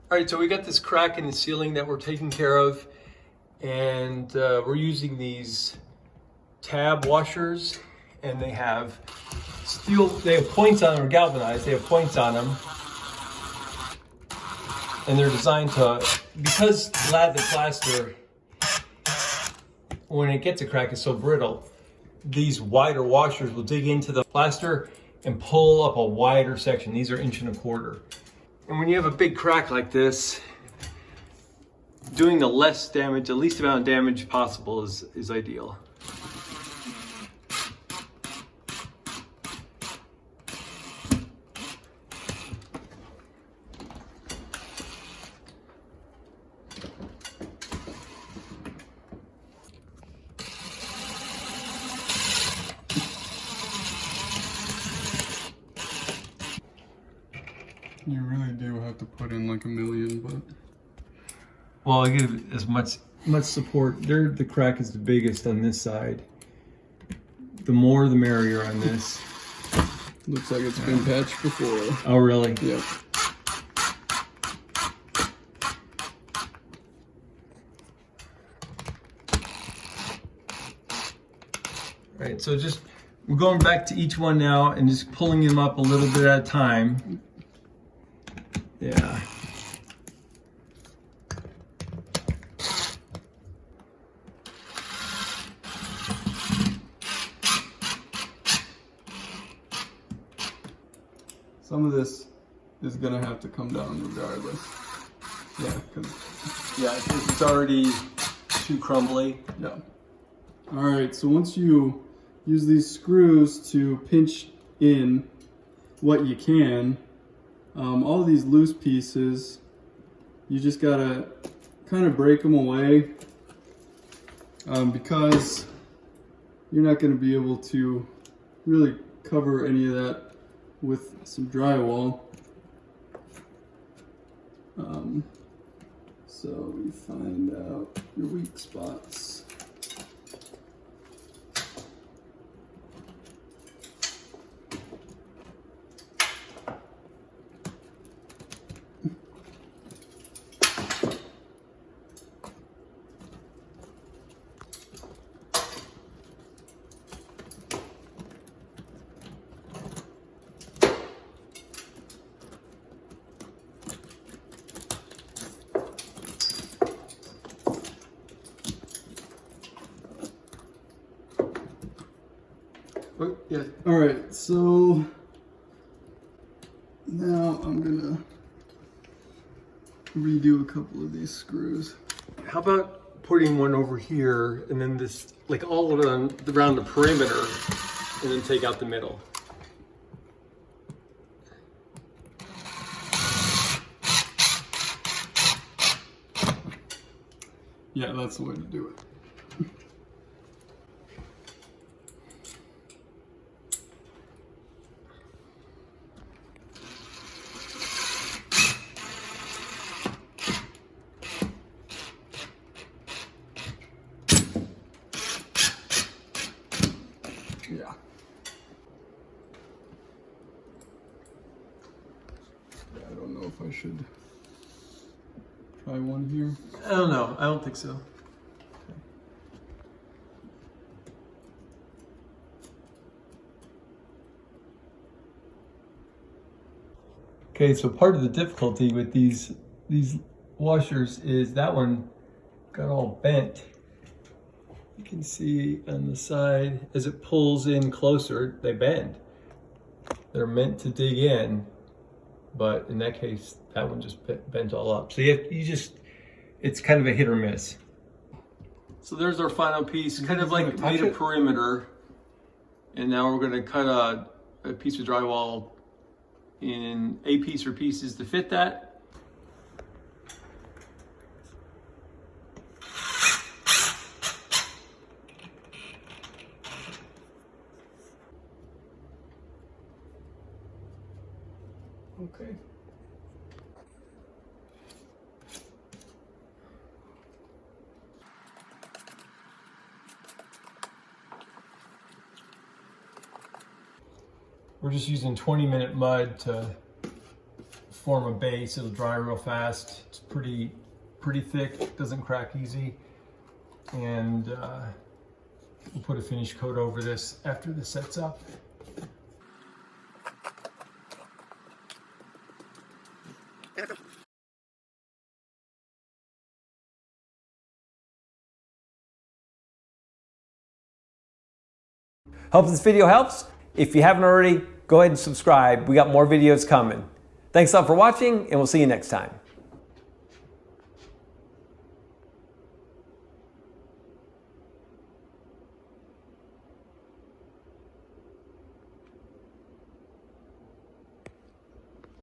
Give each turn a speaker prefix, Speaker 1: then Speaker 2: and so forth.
Speaker 1: All right, so we got this crack in the ceiling that we're taking care of, and we're using these tab washers, and they have steel, they have points on them, or galvanized, they have points on them, and they're designed to, because lath and plaster, when it gets a crack, it's so brittle, these wider washers will dig into the plaster and pull up a wider section. These are 1.25 inches. And when you have a big crack like this, doing the less damage, the least amount of damage possible is ideal.
Speaker 2: You really do have to put in like 1 million, but...
Speaker 1: Well, I give as much support. The crack is the biggest on this side. The more the merrier on this.
Speaker 2: Looks like it's been patched before.
Speaker 1: Oh, really?
Speaker 2: Yep.
Speaker 1: All right, so just, we're going back to each one now and just pulling them up a little bit at a time. Yeah.
Speaker 2: Some of this is gonna have to come down regardless. Yeah, because
Speaker 1: it's already too crumbly.
Speaker 2: yeah. All right, so once you use these screws to pinch in what you can, all of these loose pieces, you just gotta kind of break them away because you're not gonna be able to really cover any of that with some drywall. So we find out your weak spots.
Speaker 1: Yeah.
Speaker 2: All right, so now I'm gonna redo a couple of these screws.
Speaker 1: How about putting one over here and then this, like all around the perimeter, and then take out the middle?
Speaker 2: Yeah, that's the way to do it. Yeah. I don't know if I should try one here.
Speaker 1: I don't know. I don't think so. Okay, so part of the difficulty with these washers is that one got all bent. You can see on the side, as it pulls in closer, they bend. They're meant to dig in, but in that case, that one just bent all up. So it's kind of a hit or miss. So there's our final piece, kind of like made a perimeter. And now we're gonna cut a piece of drywall in a piece or pieces to fit that. Okay. We're just using 20-minute mud to form a base. It'll dry real fast. It's pretty thick, doesn't crack easy. And we'll put a finish coat over this after this sets up.
Speaker 3: Hope this video helps. If you haven't already, go ahead and subscribe. We got more videos coming. Thanks a lot for watching, and we'll see you next time.